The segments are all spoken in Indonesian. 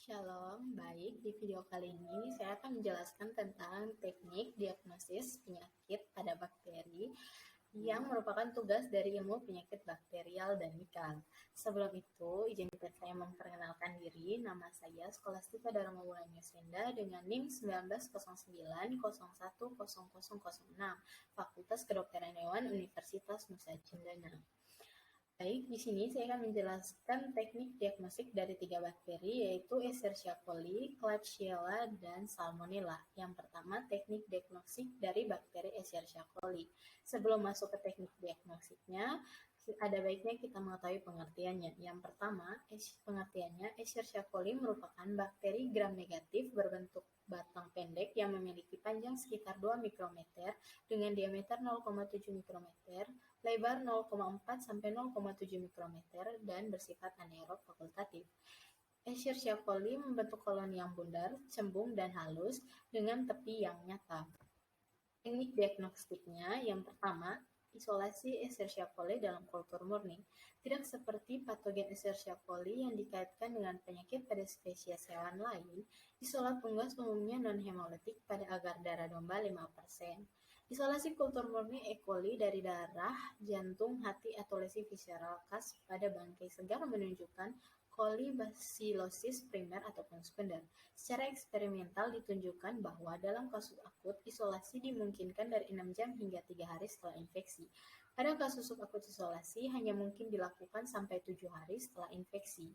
Shalom, baik. Di video kali ini saya akan menjelaskan tentang teknik diagnosis penyakit pada bakteri yang merupakan tugas dari ilmu penyakit bakterial dan mikal. Sebelum itu, izinkan saya memperkenalkan diri. Nama saya Skolastika Dharma Wulan Yusenda dengan NIM 1909010006, Fakultas Kedokteran Hewan Universitas Nusa Cendana. Baik, di sini saya akan menjelaskan teknik diagnostik dari 3 bakteri, yaitu Escherichia coli, Klebsiella, dan Salmonella. Yang pertama, teknik diagnostik dari bakteri Escherichia coli. Sebelum masuk ke teknik diagnostiknya, ada baiknya kita mengetahui pengertiannya. Yang pertama, pengertiannya, Escherichia coli merupakan bakteri gram negatif berbentuk batang pendek yang memiliki panjang sekitar 2 mikrometer dengan diameter 0,7 mikrometer, lebar 0,4 sampai 0,7 mikrometer, dan bersifat anaerob fakultatif. Escherichia coli membentuk koloni yang bundar, cembung, dan halus dengan tepi yang nyata. Teknik diagnostiknya yang pertama, isolasi Escherichia coli dalam kultur murni. Tidak seperti patogen Escherichia coli yang dikaitkan dengan penyakit pada spesies hewan lain, isolat unggas umumnya non-hemolitik pada agar darah domba 5%. Isolasi kultur murni E. coli dari darah, jantung, hati, atau lesi visceral khas pada bangkai segar menunjukkan kolibasilosis primer ataupun sekunder. Secara eksperimental ditunjukkan bahwa dalam kasus akut, isolasi dimungkinkan dari 6 jam hingga 3 hari setelah infeksi. Pada kasus subakut isolasi hanya mungkin dilakukan sampai 7 hari setelah infeksi.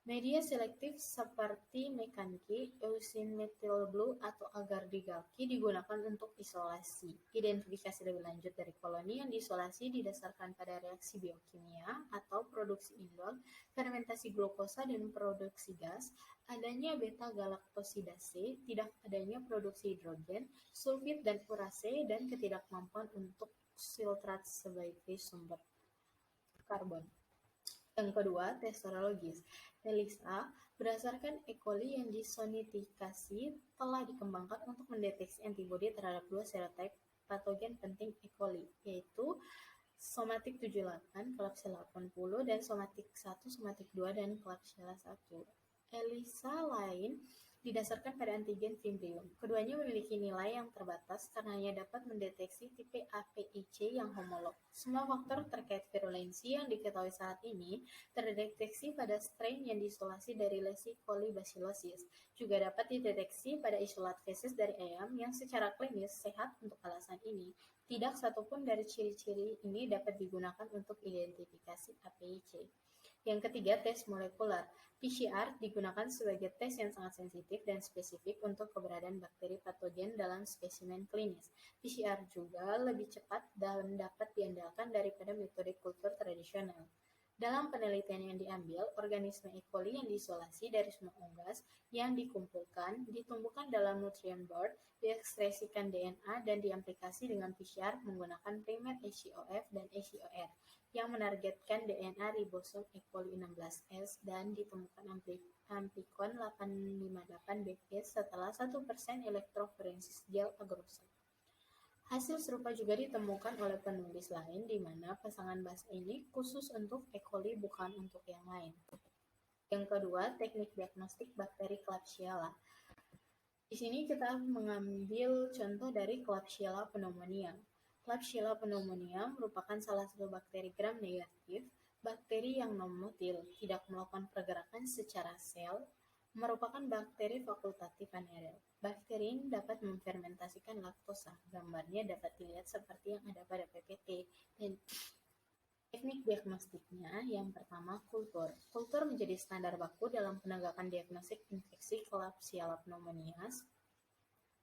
Media selektif seperti mekanki, eusin methyl blue, atau agar-digalki digunakan untuk isolasi. Identifikasi lebih lanjut dari koloni yang diisolasi didasarkan pada reaksi biokimia atau produksi indol, fermentasi glukosa dan produksi gas, adanya beta-galaktosidase, tidak adanya produksi hidrogen, sulfit dan urase, dan ketidakmampuan untuk filtrat sebagai sumber karbon. Yang kedua, tes serologis. ELISA, berdasarkan E. coli yang disonifikasi, telah dikembangkan untuk mendeteksi antibodi terhadap 2 serotipe patogen penting E. coli, yaitu somatic 78, Klebsiella 80, dan somatic 1, somatic 2, dan Klebsiella 1. ELISA lain didasarkan pada antigen Vimbrium. Keduanya memiliki nilai yang terbatas karena hanya dapat mendeteksi tipe APIC yang homolog. Semua faktor terkait virulensi yang diketahui saat ini terdeteksi pada strain yang diisolasi dari lesi kolibasilosis. Juga dapat dideteksi pada isolat feses dari ayam yang secara klinis sehat. Untuk alasan ini, tidak satupun dari ciri-ciri ini dapat digunakan untuk identifikasi APIC. Yang ketiga, tes molekular. PCR digunakan sebagai tes yang sangat sensitif dan spesifik untuk keberadaan bakteri patogen dalam spesimen klinis. PCR juga lebih cepat dan dapat diandalkan daripada metode kultur tradisional. Dalam penelitian yang diambil, organisme E. coli yang diisolasi dari semua unggas yang dikumpulkan, ditumbuhkan dalam nutrient board, diekspresikan DNA, dan diaplikasi dengan PCR menggunakan primer ECOF dan ECOR yang menargetkan DNA ribosom E. coli 16S dan ditemukan amplicon 858bg setelah 1% elektroforensis gel agrosa. Hasil serupa juga ditemukan oleh penulis lain di mana pasangan base ini khusus untuk E. coli bukan untuk yang lain. Yang kedua, teknik diagnostik bakteri Klebsiella. Di sini kita mengambil contoh dari Klebsiella pneumonia. Klebsiella pneumonia merupakan salah satu bakteri gram negatif, bakteri yang non-motil, tidak melakukan pergerakan secara sel, merupakan bakteri fakultatif anaerob. Bakteri ini dapat memfermentasikan laktosa. Gambarnya dapat dilihat seperti yang ada pada PPT. Dan teknik diagnostiknya yang pertama, kultur. Kultur menjadi standar baku dalam penegakan diagnostik infeksi Klebsiella pneumonias.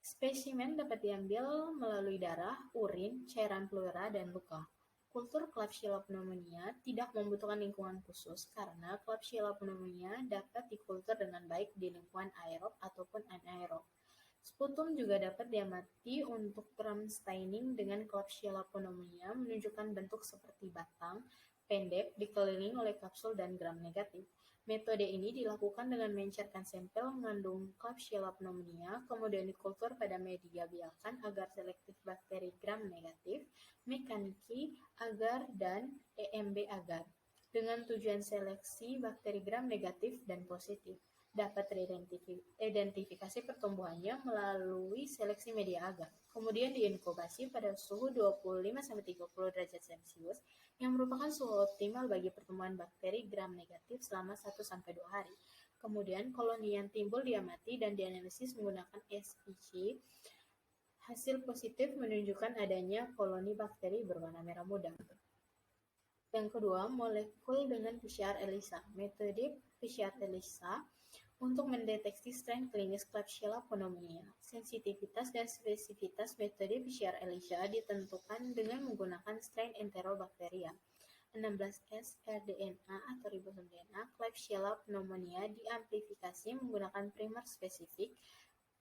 Spesimen dapat diambil melalui darah, urin, cairan pleura, dan luka. Kultur Klebsiella pneumonia tidak membutuhkan lingkungan khusus karena Klebsiella pneumonia dapat dikultur dengan baik di lingkungan aerob ataupun anaerob. Sputum juga dapat diamati untuk gram staining dengan Klebsiella pneumonia menunjukkan bentuk seperti batang, pendek, dikelilingi oleh kapsul dan gram negatif. Metode ini dilakukan dengan mencairkan sampel mengandung Klebsiella pneumonia, kemudian dikultur pada media biakan agar selektif bakteri gram negatif, mekaniki, agar, dan EMB agar. dengan tujuan seleksi bakteri gram negatif dan positif. Dapat teridentifikasi pertumbuhannya melalui seleksi media agar. Kemudian diinkubasi pada suhu 25-30 derajat Celcius yang merupakan suhu optimal bagi pertumbuhan bakteri gram negatif selama 1-2 hari. Kemudian koloni yang timbul diamati dan dianalisis menggunakan SPC. Hasil positif menunjukkan adanya koloni bakteri berwarna merah muda. Yang kedua, molekul dengan PCR ELISA. Metode PCR ELISA untuk mendeteksi strain klinis Klebsiella pneumoniae. Sensitivitas dan spesifitas metode PCR ELISA ditentukan dengan menggunakan strain Enterobacteria 16S rDNA atau ribosom DNA Klebsiella pneumoniae diamplifikasi menggunakan primer spesifik.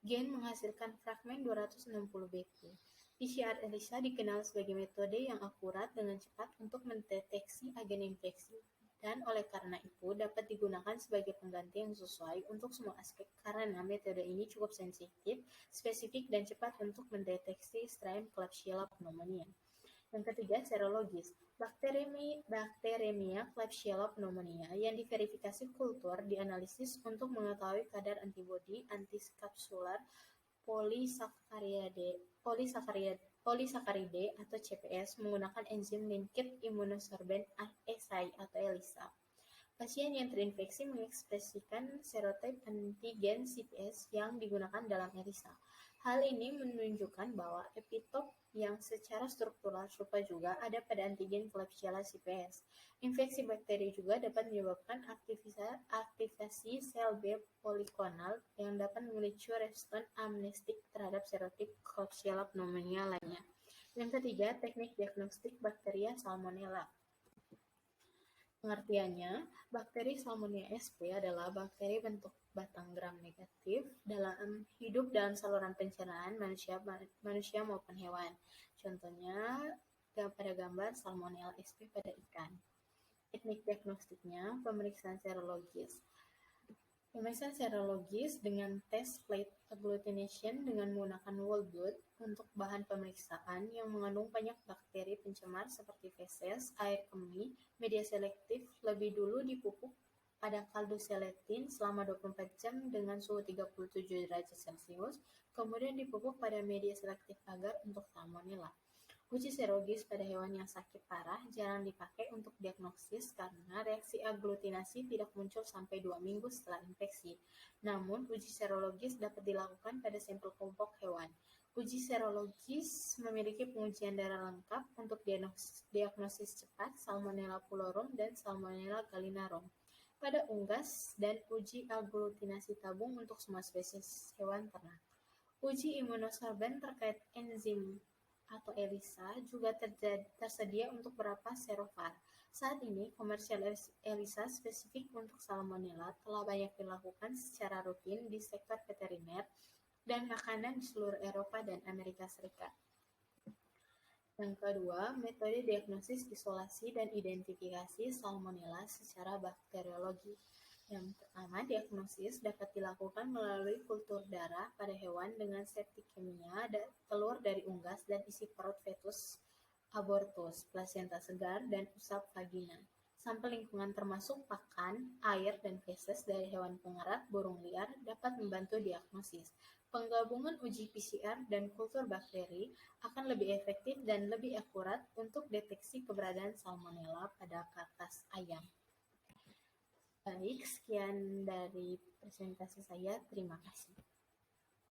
Gen menghasilkan fragmen 260 bp. PCR ELISA dikenal sebagai metode yang akurat dengan cepat untuk mendeteksi agen infeksi, dan oleh karena itu dapat digunakan sebagai pengganti yang sesuai untuk semua aspek karena metode ini cukup sensitif, spesifik, dan cepat untuk mendeteksi strain Klebsiella pneumoniae. Yang ketiga, serologis. Bacteremia Klebsiella pneumoniae yang diverifikasi kultur dianalisis untuk mengetahui kadar antibodi antiskapsular polisakaride atau CPS menggunakan enzim linked immunosorbent assay atau ELISA. Pasien yang terinfeksi mengekspresikan serotipe antigen CPS yang digunakan dalam ELISA. Hal ini menunjukkan bahwa epitop yang secara struktural serupa juga ada pada antigen Klebsiella CPS. Infeksi bakteri juga dapat menyebabkan aktivasi sel B poliklonal yang dapat memicu respon amnestik terhadap serotip Klebsiella pneumoniae lainnya. Yang ketiga, teknik diagnostik bakteria Salmonella. Pengertiannya, bakteri Salmonella sp adalah bakteri bentuk batang gram negatif hidup dalam saluran pencernaan manusia maupun hewan. Contohnya pada gambar Salmonella sp pada ikan. Teknik diagnostiknya, pemeriksaan serologis. Pemeriksaan serologis dengan tes plate agglutination dengan menggunakan whole blood untuk bahan pemeriksaan yang mengandung banyak bakteri pencemar seperti feses, air kemih, media selektif lebih dulu dipupuk pada kaldu seletin selama 24 jam dengan suhu 37 derajat Celcius, kemudian dipupuk pada media selektif agar untuk Salmonella. Uji serologis pada hewan yang sakit parah jarang dipakai untuk diagnosis karena reaksi agglutinasi tidak muncul sampai 2 minggu setelah infeksi. Namun, uji serologis dapat dilakukan pada sampel kelompok hewan. Uji serologis memiliki pengujian darah lengkap untuk diagnosis cepat Salmonella pulorum dan Salmonella gallinarum pada unggas dan uji agglutinasi tabung untuk semua spesies hewan ternak. Uji imunosorben terkait enzim atau ELISA juga tersedia untuk beberapa serovar. Saat ini, komersial ELISA spesifik untuk Salmonella telah banyak dilakukan secara rutin di sektor veteriner dan makanan di seluruh Eropa dan Amerika Serikat. Yang kedua, metode diagnosis, isolasi, dan identifikasi Salmonella secara bakteriologi. Yang pertama, diagnosis dapat dilakukan melalui kultur darah pada hewan dengan septikemia, telur dari unggas, dan isi perut fetus abortus, plasenta segar, dan usap vagina. Sampel lingkungan termasuk pakan, air, dan feses dari hewan pengerat, burung liar dapat membantu diagnosis. Penggabungan uji PCR dan kultur bakteri akan lebih efektif dan lebih akurat untuk deteksi keberadaan Salmonella pada karkas ayam. Baik, sekian dari presentasi saya. Terima kasih.